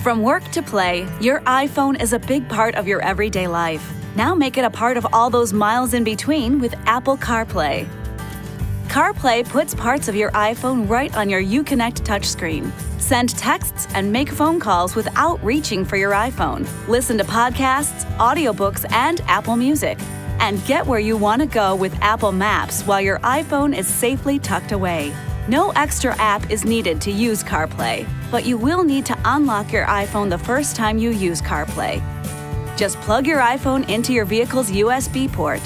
From work to play, your iPhone is a big part of your everyday life. Now make it a part of all those miles in between with Apple CarPlay. CarPlay puts parts of your iPhone right on your Uconnect touchscreen. Send texts and make phone calls without reaching for your iPhone. Listen to podcasts, audiobooks, and Apple Music. And get where you want to go with Apple Maps while your iPhone is safely tucked away. No extra app is needed to use CarPlay, but you will need to unlock your iPhone the first time you use CarPlay. Just plug your iPhone into your vehicle's USB port.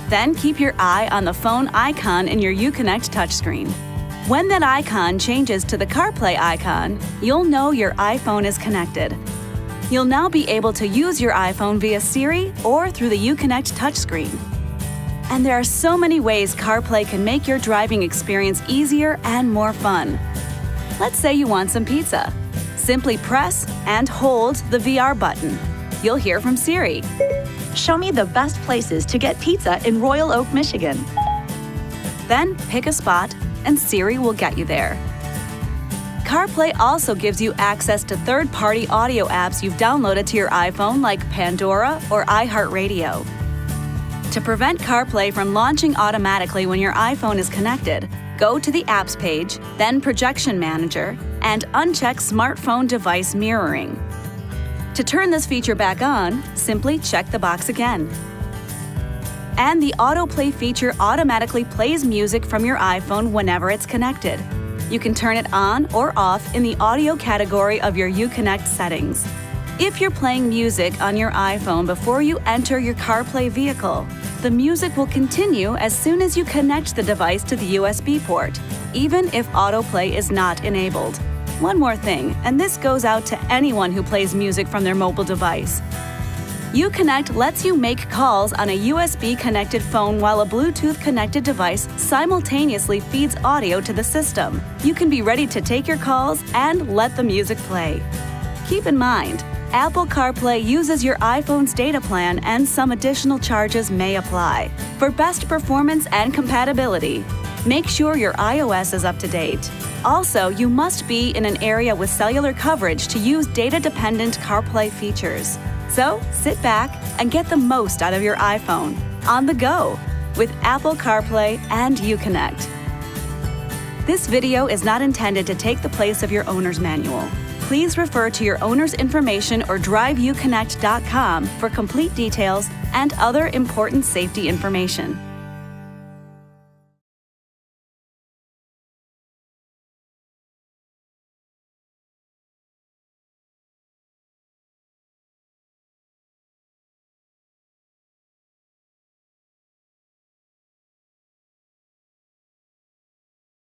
Then keep your eye on the phone icon in your Uconnect touchscreen. When that icon changes to the CarPlay icon, you'll know your iPhone is connected. You'll now be able to use your iPhone via Siri or through the Uconnect touchscreen. And there are so many ways CarPlay can make your driving experience easier and more fun. Let's say you want some pizza. Simply press and hold the VR button. You'll hear from Siri. Show me the best places to get pizza in Royal Oak, Michigan. Then pick a spot and Siri will get you there. CarPlay also gives you access to third-party audio apps you've downloaded to your iPhone like Pandora or iHeartRadio. To prevent CarPlay from launching automatically when your iPhone is connected, go to the Apps page, then Projection Manager, and uncheck Smartphone Device Mirroring. To turn this feature back on, simply check the box again. And the Autoplay feature automatically plays music from your iPhone whenever it's connected. You can turn it on or off in the audio category of your Uconnect settings. If you're playing music on your iPhone before you enter your CarPlay vehicle, the music will continue as soon as you connect the device to the USB port, even if Autoplay is not enabled. One more thing, and this goes out to anyone who plays music from their mobile device. Uconnect lets you make calls on a USB-connected phone while a Bluetooth-connected device simultaneously feeds audio to the system. You can be ready to take your calls and let the music play. Keep in mind, Apple CarPlay uses your iPhone's data plan and some additional charges may apply. For best performance and compatibility, make sure your iOS is up to date. Also, you must be in an area with cellular coverage to use data-dependent CarPlay features. So, sit back and get the most out of your iPhone on the go with Apple CarPlay and Uconnect. This video is not intended to take the place of your owner's manual. Please refer to your owner's information or driveuconnect.com for complete details and other important safety information.